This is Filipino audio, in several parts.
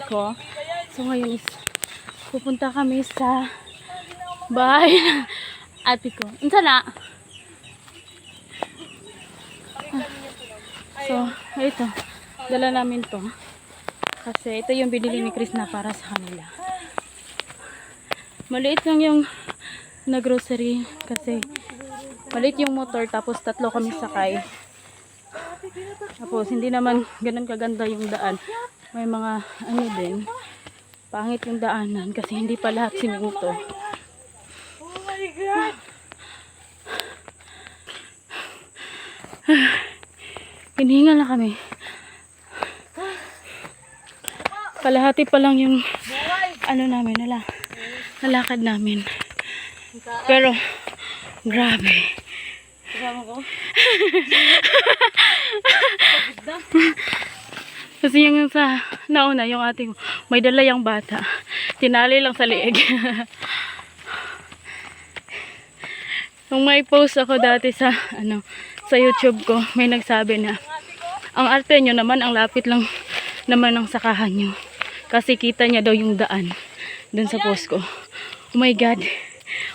ko. So ngayon is pupunta kami sa bahay ng ate ko. Unsa na? So, ito. Dala namin to. Kasi ito yung binili ni Chris na para sa kanila. Maliit lang yung na grocery kasi maliit yung motor tapos tatlo kami sakay. Tapos hindi naman ganun kaganda yung daan. May mga ano din. Pangit yung daanan kasi hindi pa lahat siminto. Oh my God! Hinihingal na kami. Kalahati pa lang yung ano namin, nalakad namin. Pero grabe. Kasama ko? Kasi yung sa nauna, yung ating may dala yung bata. Tinali lang sa liig. Nung may post ako dati sa sa YouTube ko, may nagsabi na ang arte nyo naman, ang lapit lang naman ng sakahan nyo. Kasi kita niya daw yung daan dun sa post ko. Oh my God.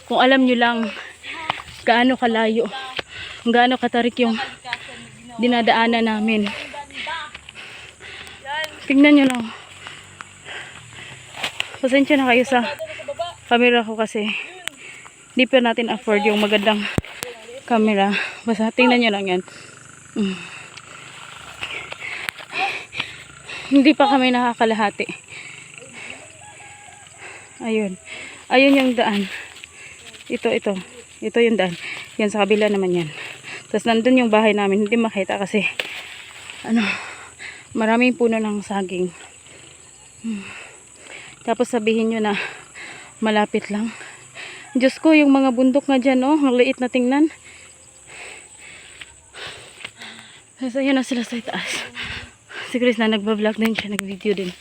Kung alam nyo lang gaano kalayo, gaano katarik yung dinadaanan namin. Tingnan nyo lang. Pasensya na kayo sa camera ko kasi hindi pa natin afford yung magandang camera. Basta tingnan nyo lang yan. Hindi pa kami nakakalahati. Ayun. Ayun yung daan. Ito yung daan. Yan sa kabila naman yan. Tapos nandun yung bahay namin. Hindi makita kasi maraming puno ng saging. Tapos sabihin nyo na malapit lang. Diyos ko, yung mga bundok nga dyan, oh, ang liit na tingnan. Tapos ayun na sila sa itaas. Si Chris na nagbablog din siya, nagvideo din.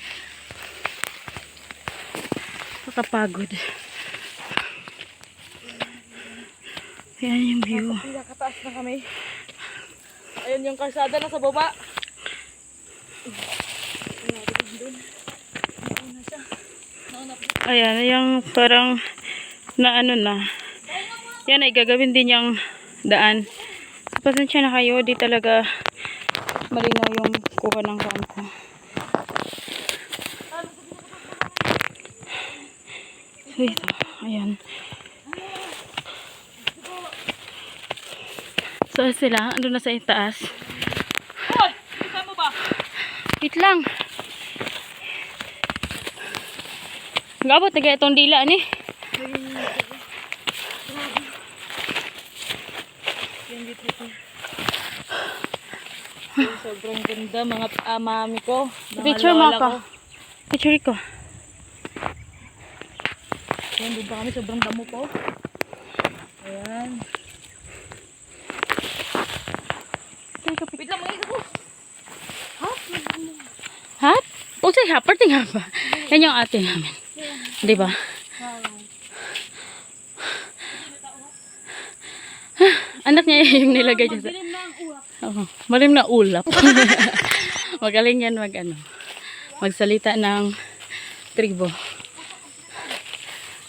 Nakapagod. Ayan yung view. Pinakataas na kami. Ayun yung kalsada na sa baba. Ayan, yung parang na na. Yan ay gagawin din yung daan. Pasensya na kayo, di talaga malinaw yung kuha ng cam ko. So ito, ayan. So sila, andun na sa itaas. Hoy! Kita mo ba? Wait lang. Gabot na kaya itong dila ni. Sobrang ganda mga mami ko. Picture mo ako. Picture ko. Ayan, doon pa kami. Sobrang damo po. Ayan. Wait lang, mga ko. Hat? O say ha, parting ha ba? Yan yung ate namin. Di ba? Anak niya yung nilagay dyan sa... Malim na ulap. Magaling yan magsalita ng tribo.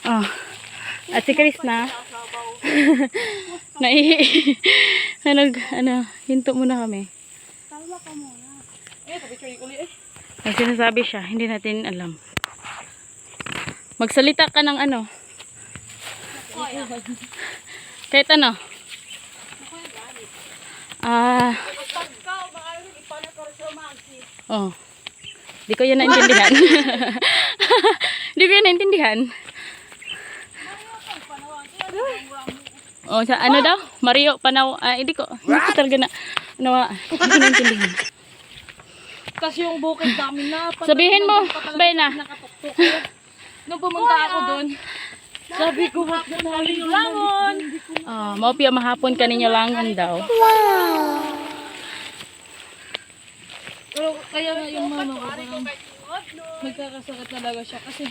Oh. At si Chris na hinto muna kami. Tawa ka muna. Eh, picture ko ulit eh. Ang sinasabi siya, hindi natin alam. Magsalita ka ng kahit oh. Di ko yan naintindihan. Di ko yan naintindihan. Oh, sa daw? Mario Panaw. Hindi ko talaga na hindi ko naintindihan. Kasi yung bukid namin na. Sabihin mo, Bena. Nung pumunta ako doon, sabi ko, hap na namin yung langon. Maupya mahapon kaninyo langon daw. Pero kaya nga yung mama ko parang nagkakasakit talaga siya kasi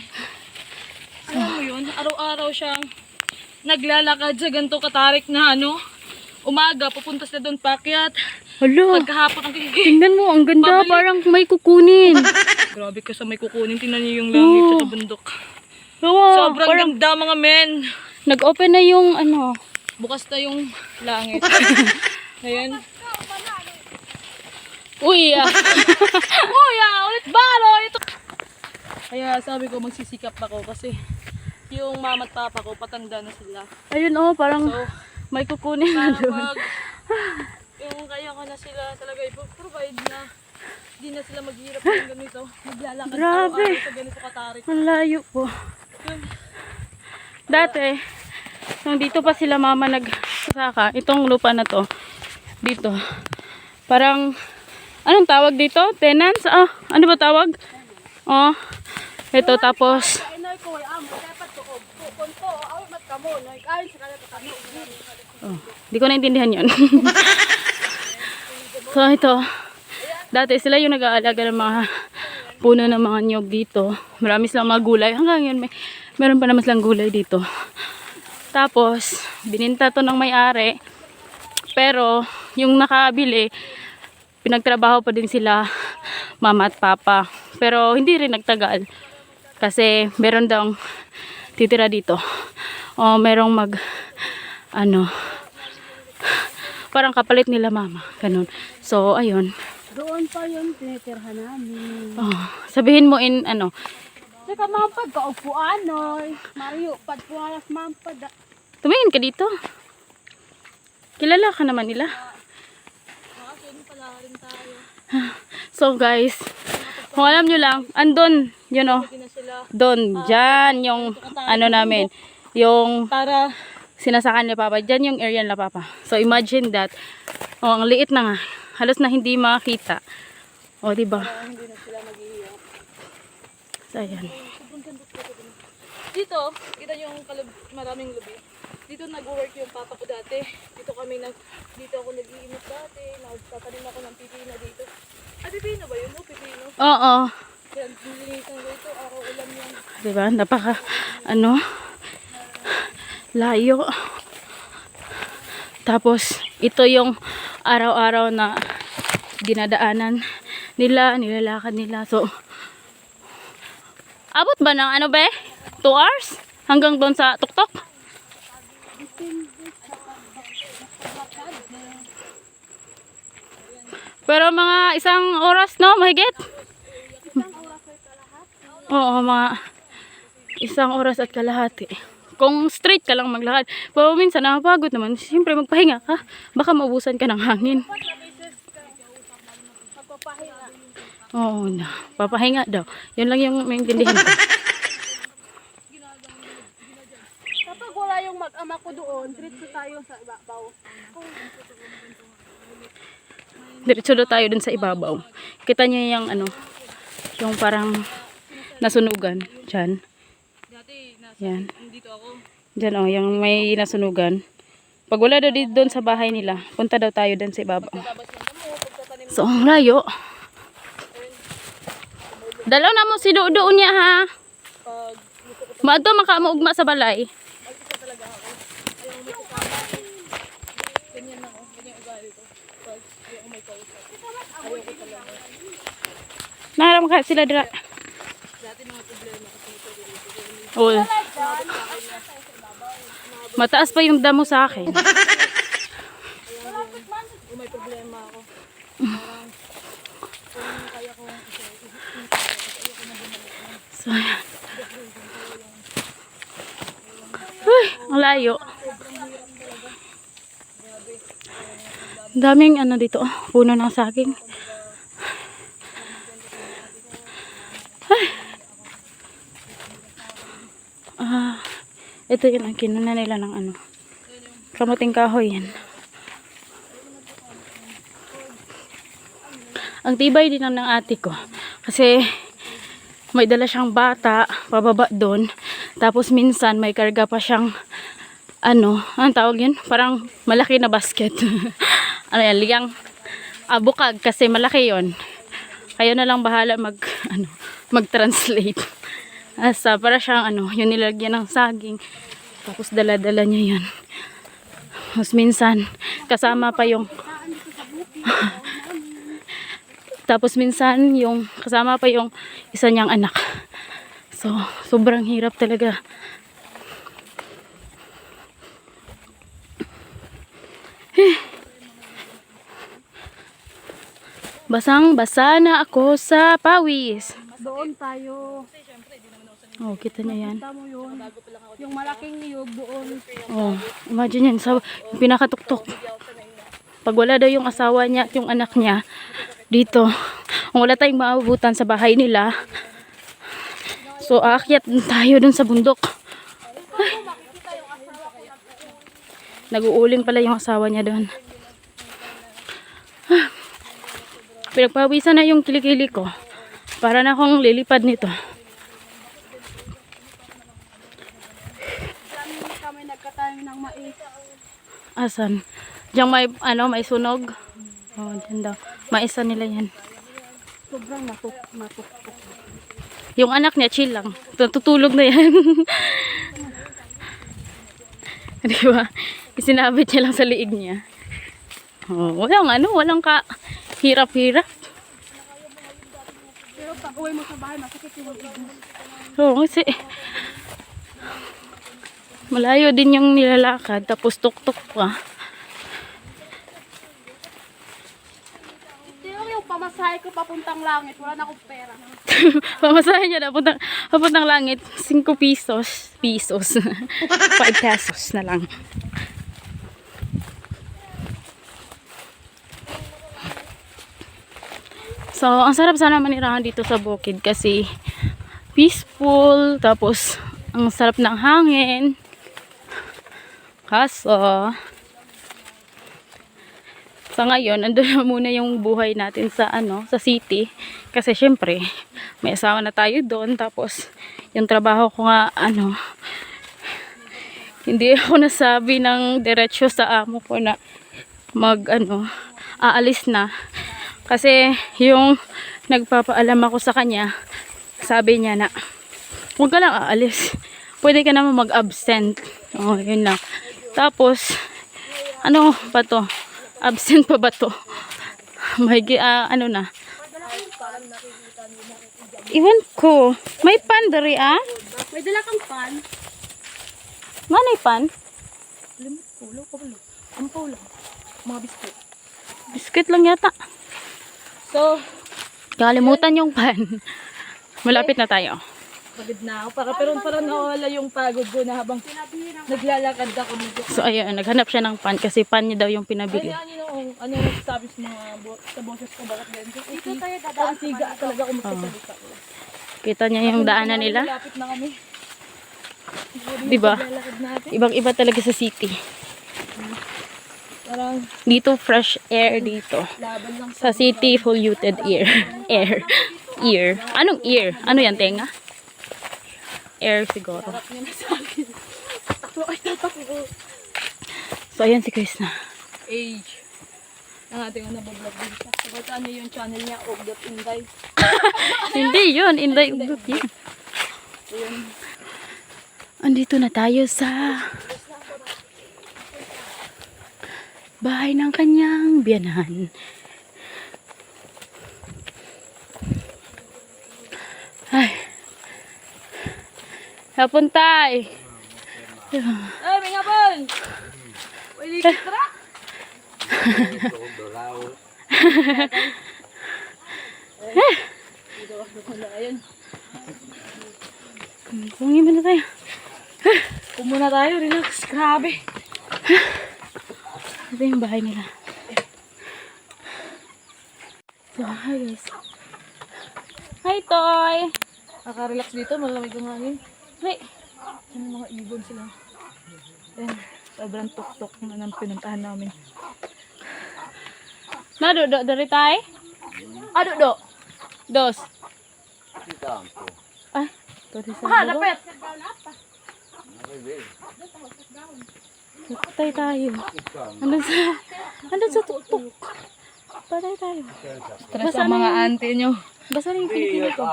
alam mo yun, araw-araw siyang naglalakad sa ganito katarik na umaga, pupunta sa doon pakyat. Hala, Pagkahapon ang kikiki. tingnan mo, ang ganda, Babalik. parang may kukunin. Grabe ka sa may kukunin. Tingnan niyo yung langit sa bundok. Oo, Sobrang parang ganda mga men. nag-open na yung ano. Bukas na yung langit. Ayan. Uy, Kuya, ulit balo! Ito. Kaya sabi ko magsisikap ako kasi yung mama at papa ko patanda na sila. ayun oh, parang So, may kukunin na para doon. yung kaya ko na sila talaga i-provide na di na sila maghirap ng ganito. Maglalakad Grabe. araw-araw sa ganito katarik. Ang layo po. Yun. Dati, nung dito pa sila mama nagsaka, itong lupa na to, dito, parang, anong tawag dito? Tenants? Ah, ano ba tawag? Oh, ito tapos, oh, di ko naintindihan yun. So ito, dati sila yung nag-aalaga ng mga puno ng mga nyog dito. Marami silang mga gulay. Hanggang yun, meron pa naman silang gulay dito. Tapos, bininta to ng may-ari. Pero, yung nakabili, pinagtrabaho pa din sila mama at papa. Pero, hindi rin nagtagal. Kasi, meron daw titira dito. O, merong parang kapalit nila mama. Ganun. So, ayun. Doon pa yun, tinitirhan namin. Oh, sabihin mo Saka mampad ka, upuan, noy. Mario, padpualas mampad. tumingin ka dito. Kilala ka naman nila. So guys, kung alam nyo lang, andun, yun oh, Hindi na sila doon, dyan yung namin, yung para sinasakan ni Papa, dyan yung area nila Papa. So imagine that, oh, ang liit na nga, halos na hindi makita. O, diba? hindi na sila maghihirap. So, ayan. Dito, kita yung maraming lubi. Dito nag-work yung papa ko dati. Dito ako nag-iinit dati. Nagtatanim ako ng pipino dito. Ah, pipino ba yun? Pipino. Oo. Kaya nilinisan ko ito. Araw-ulam yan. Diba? Napaka, layo. Tapos, ito yung araw-araw na dinadaanan nila, nilalakad nila. So, abot ba ng 2 hours? Hanggang doon sa tuktok? Pero mga 1 oras, no? Mahigit? Oo, mga 1 oras at kalahati. Kung straight ka lang maglakad. Pero minsan nakapagod naman. Siyempre magpahinga ka. Baka maubusan ka ng hangin. Oo na. Papahinga daw. Yun lang yung maintindihan ko. Kapag wala yung mag-ama ko doon, diretso tayo sa ibabaw. Diretso daw tayo dun sa ibabaw. Kita niyo yung yung parang nasunugan. Diyan. Dati, Yan. nandito ako. Diyan oh, yung may nasunugan. Pag wala daw dito doon sa bahay nila, punta daw tayo dun sa ibabaw. Labas ng damo, pagtatanim So, ang layo. Dalaw na mo si Dodo niya ha. pag Maadto makamuugma sa balay. mag-isa talaga ako. Ayaw may kasama. Ganyan ako. Ganyan yung ugali ko. Pag ayaw may kausap. Ayaw ko talaga. Naharam ka sila dira. Dati mga problema kasi ito dito. Oh. Mataas pa yung damo sa akin. Kung may problema ako. Parang kung kaya ko So, ayan. Uy, ang layo. Ang daming dito, puno ng saging. Ay. Ito yun ang kinuna nila ng kamuting kahoy yan. Ang tibay din ng ate ko. Kasi may dala siyang bata pababa doon. Tapos minsan may karga pa siyang anong tawag yun? Parang malaki na basket. Ano yan, liyang bukag kasi malaki yon. Kayo na lang bahala mag-translate. Asa para siyang yung nilagyan ng saging. Tapos dala-dala niya yan. Tapos minsan kasama pa yung Tapos minsan yung kasama pa yung isa niyang anak. So, sobrang hirap talaga. Basang-basa na ako sa pawis. Doon tayo. Oh, kita niya yan. Kita mo yun. Yung malaking niyog doon. Oh, imagine yan. Sa pinakatuktok. Pag wala daw yung asawa niya at yung anak niya, dito, kung wala tayong maabutan sa bahay nila, so aakyat tayo dun sa bundok. Ay. Nag-uuling pala yung asawa niya doon. Pinagpawisan na yung kilikili ko. Para na akong lilipad nito. Diyan kami nagkatanim ng mais. Asan? Diyan may, may sunog. Oh, dyan daw. Maisa nila yan. Sobrang matuk. Yung anak niya, chill lang. Tutulog na yan. Di ba? Isinabit niya lang sa liig niya. Oh, walang hirap-hirap. Pero pag uwi mo sa bahay, masakit yung liig mo. Oo, kasi malayo din yung nilalakad. Tapos tuk-tuk pa. Pero yung pamasahe ko papuntang langit, wala na akong pera. Pamasahin niya na papuntang langit. 5 pesos. 5 pesos na lang. So, ang sarap sana manirahan dito sa bukid kasi peaceful, tapos ang sarap ng hangin. Kaso, sa ngayon, andun na muna yung buhay natin sa sa city. Kasi syempre, may asawa na tayo doon, tapos yung trabaho ko nga hindi ako nasabi ng diretsyo sa amo ko na aalis na. Kasi yung nagpapaalam ako sa kanya, sabi niya na, huwag ka lang aalis. Pwede ka naman mag-absent. Oh, yun lang. Tapos, ano pa to? Absent pa ba to? May, na? Iwan ko. May pan dari May dala kang pan. Manay pan? Ang paulo. Mga biskit. Biscuit lang yata. So, Kalimutan yung pan. Malapit na tayo. pagod na ako. Parang nawala yung pagod ko na habang naglalakad ako. So, ayun. Naghanap siya ng pan kasi pan niya daw yung pinabili. Ano yung sabi sa mga sa boses ko, bakit ganito? Dito tayo dadaan sa Siga talaga ako magsasalita. Kita niya yung daanan nila. Malapit na kami. Diba? Lalakad natin. Ibang-iba talaga sa city. Parang Dito, fresh air dito. laban lang Sa city, polluted air. Ear. Anong ear? Ano yan, tenga? Air siguro. niya na sa akin. Takbo ay tatakbo. So, ayan si Chris na. Age. Ang ating nabablog din siya. Sabat ano yung channel niya, Ogdot Inday. Hindi yun. Inday Ugdot yun. Andito na tayo sa bahay ng kanyang biyanan. Ay. Napuntay. Ay, may ngapon! Pwede kitra! Ayun. Kungin mo na tayo. Kumuna tayo, relax. Grabe. Ito yung bahay nila. So, hi guys. Hi, Toy! Nakaka-relax dito, malamig ang hangin. Hi! Ano mga ibon sila. Ayan, sobrang tuk-tuk na ng pinuntahan namin. Nado, dari tayo? Do. Dos. Ay, sorry sa Ah, lapit! Patay tayo. Andun sa tuktok. Patay tayo. Stress ang mga auntie nyo. Basta rin yung kilikili ko.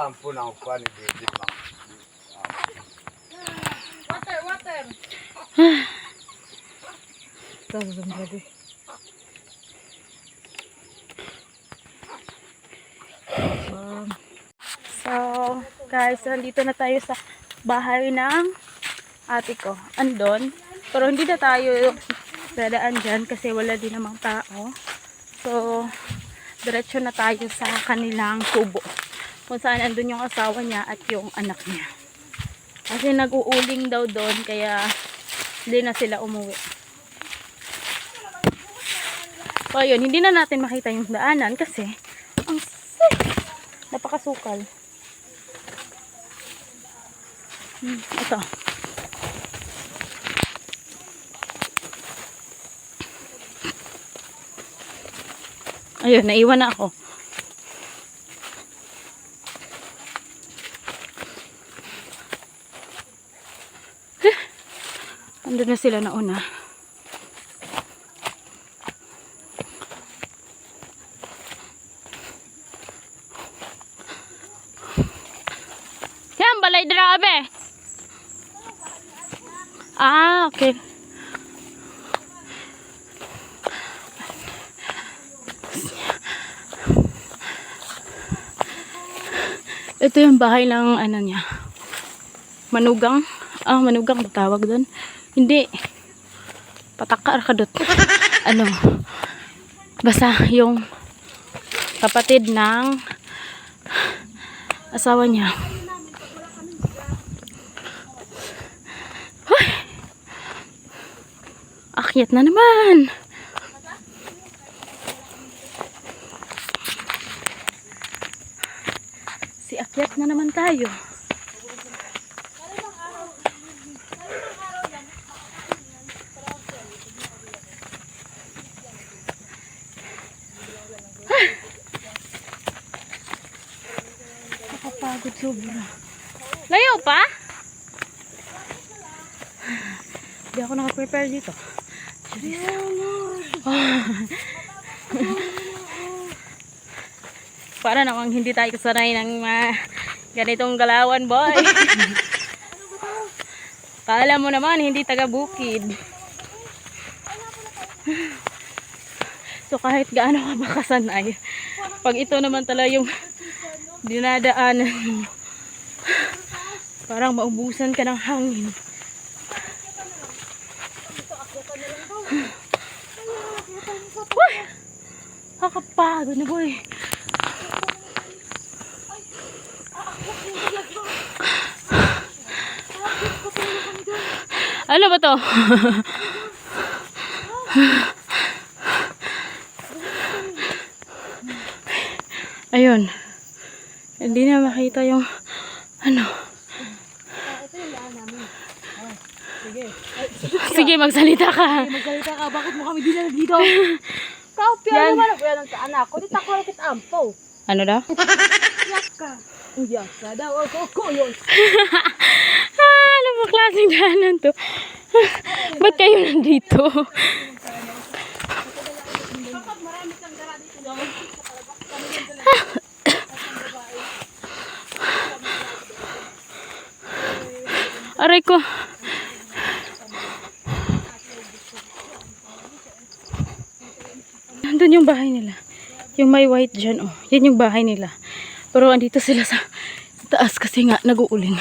Water! Grabe. guys, so nandito na tayo sa bahay ng ate ko. Andon. Pero hindi na tayo dadaan dyan kasi wala din namang tao. So, diretso na tayo sa kanilang kubo. Kung saan andun yung asawa niya at yung anak niya. Kasi nag-uuling daw doon kaya hindi na sila umuwi. So, ayun, hindi na natin makita yung daanan kasi ang napakasukal. Ito. Ayun, naiwan na ako. Andun na sila nauna. Yan, balay drabe. Ah, okay. Ito yung bahay ng ano niya. Manugang. Ah, manugang ba tawag doon? Hindi. Patakar ka dot. Ano? Basta yung kapatid ng asawa niya. Hoy! Akyat na naman. Akyat na naman tayo. Nakapagod sobra. Layo pa? Hindi ako naka-prepare dito. Para namang hindi tayo kasanay ng ganitong galawan, boy. Kala mo naman, hindi taga-bukid. So, kahit gaano ka ba kasanay, pag ito naman talaga yung dinadaanan mo, parang maubusan ka ng hangin. Uy! Kakapagod na, boy. Ano ba to? Ayun. Hindi na makita yung ano. Sige, magsalita ka. Magsalita ka, bakit mo kami dinala dito? Kaupya naman ako yan ang anak ko. Dito ako rakit ampo. Ano daw? Yak ka. Uyak ka daw ako yun. Ano ba klaseng daanan to? Ba't kayo nandito? Aray ko. Nandun yung bahay nila. Yung may white dyan, oh. Yan yung bahay nila. Pero andito sila sa taas kasi nga nag-uuling.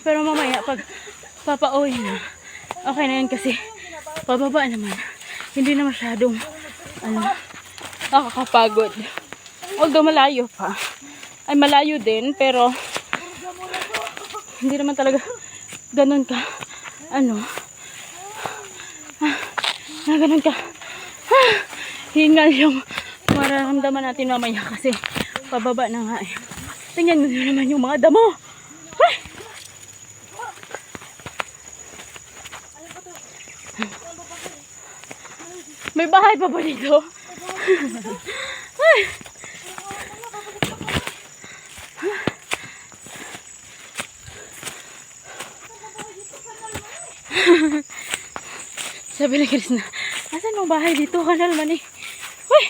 Pero mamaya pag papauwi na, okay na yan kasi pababa naman. Hindi na masyadong nakakapagod. Although malayo pa. Ay malayo din pero hindi naman talaga ganun ka ganun ka hingal yung mararamdaman natin mamaya kasi pababa na nga eh. Tingnan mo naman yung mga damo. Ay! May bahay pa ba dito? Ay! So, sabi ni Chris na, asan yung bahay dito? Kanal man eh. Uy!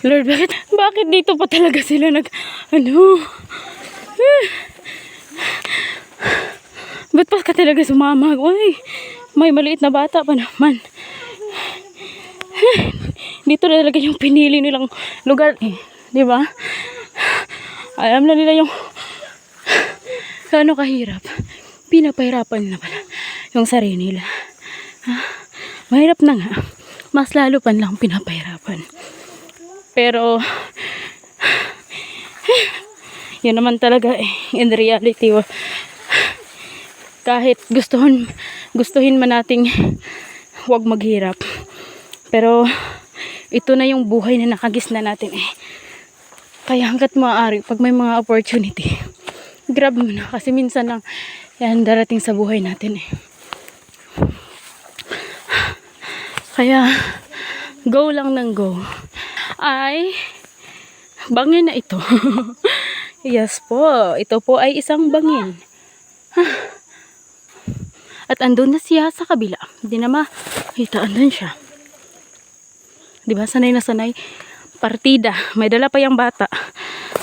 Lord, bakit dito pa talaga sila ano? Ba't pa ka talaga sumama? Uy, may maliit na bata pa naman. Dito na talaga yung pinili nilang lugar eh. Di ba? Alam na nila yung gaano kahirap. Pinapahirapan na pala yung sarili nila. Mahirap na nga. Mas lalo pa lang pinapahirapan. Pero yun naman talaga eh. In reality, kahit gustuhin man nating huwag maghirap. Pero ito na yung buhay na nakagisna natin eh. Kaya hanggat maaari, pag may mga opportunity, grab mo na. Kasi minsan lang yan darating sa buhay natin eh. Kaya go lang ng go. Ay bangin na ito. Yes po, ito po ay isang bangin. At andun na siya sa kabila. Hindi na makita, andun siya. Diba, sanay na sanay. Partida, may dala pa yung bata.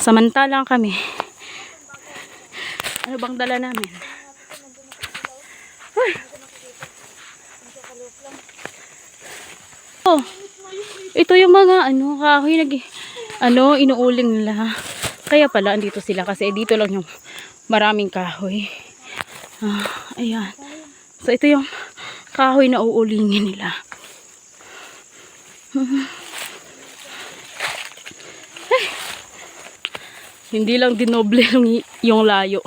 Samantalang kami, ano bang dala namin? Ay. Oh, ito yung mga kahoy inuuling nila. Kaya pala andito sila kasi dito lang yung maraming kahoy. Ayan. So ito yung kahoy na uulingin nila. Hindi lang dinoble yung layo.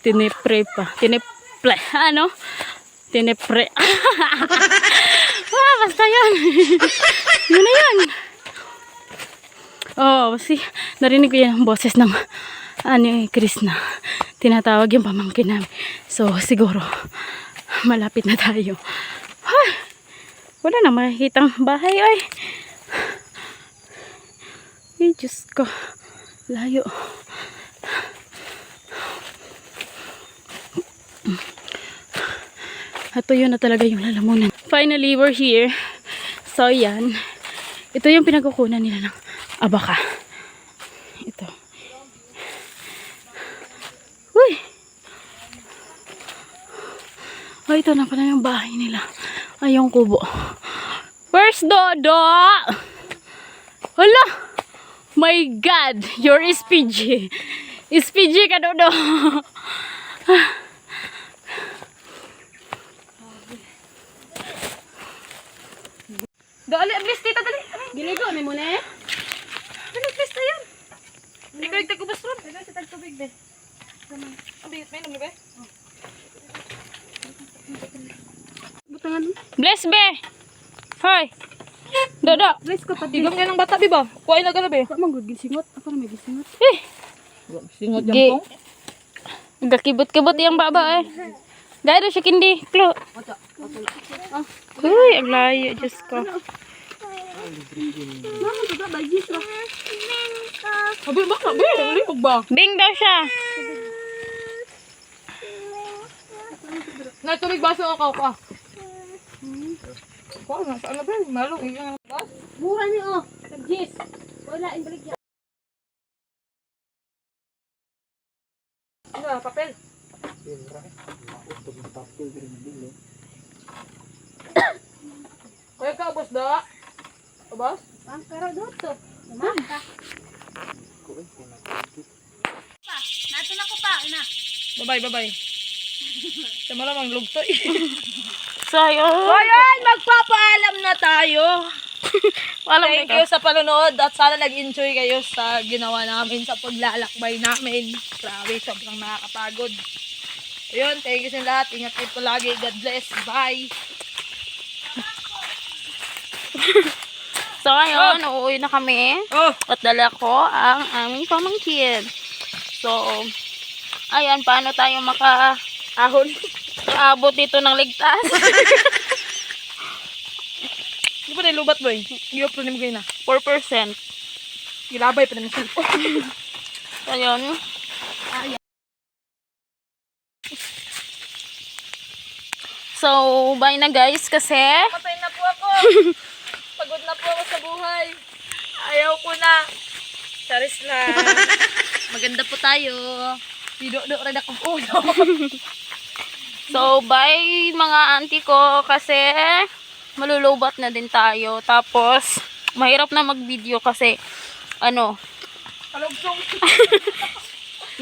Tinepre pa. Tinepre. Basta yan. Yun na yan. Oh, kasi narinig ko yan ang boses ng Chris na tinatawag yung pamangkin namin. So, siguro malapit na tayo. Wala na makikitang bahay ay. Ay, Diyos ko. Layo. At yun na talaga yung lalamunan. Finally, we're here. So, yan. Ito yung pinagkukunan nila ng abaka. Ito. Uy! Oh, ito na pala yung bahay nila. Ay, yung kubo. Where's Dodo? Hala! My God! You're SPG. SPG ka, Dodo. Dali, ablis tita, dali. Giligo, may muna eh. Dali, ablis na yan. Ikaw yung tagkubas ron. Ito sa tagtubig, be. Ablis, may naman ba? Butangan mo. Bless, be! Hoy! Dodo! Bless ko pati. Igam nga ng bata, biba. Kuhain na galabi. Ako mang gisingot. Ako na may gisingot. Singot Gi- Gakibot-kibot yung baba eh. Gaya siya kindi. Klo. Uy, ang layo. Diyos ko. Mama, ito ba? Bagis ba? Abi, baka, abi. Limog ba? Bing daw siya. Natubig baso ako ka. Wow, nasaan na ba? Malong, iyan nga. Mura niyo, oh. Bagis. Wala, inbalik yan. Ano, papel? Kaya ka, boss da? O, boss? Ang pero dito. Lumaka. Nato na ko pa, ina. Bye-bye, bye-bye. Sa malamang lugtoy. Sayo. Ayan, magpapaalam na tayo. Walang Thank you sa panonood at sana nag-enjoy kayo sa ginawa namin sa paglalakbay namin. Grabe, sobrang nakakapagod. Ayun, thank you sa lahat. Ingat kayo palagi. God bless. Bye. So ngayon, uuwi na kami. Oh, At dala ko ang aming pamangkin. So, ayan, paano tayo makaahon? Abot dito ng ligtas. di ba nilubat boy? Giyop rin mo kayo na. 4%. Gilabay pa naman sa Ayun. So, bye na guys kasi Patay na po ako. Pagod na po ako sa buhay. Ayaw ko na. Charis lang. Maganda po tayo. Dido-do rin akong ulo. So, bye mga auntie ko kasi malulubat na din tayo. Tapos, mahirap na mag-video kasi, ano, Palugsong.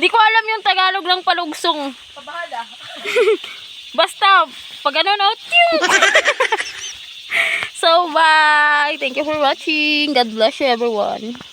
di ko alam yung Tagalog ng palugsong. Pabahala. Basta, pag ano, no, So, bye! Thank you for watching. God bless you, everyone.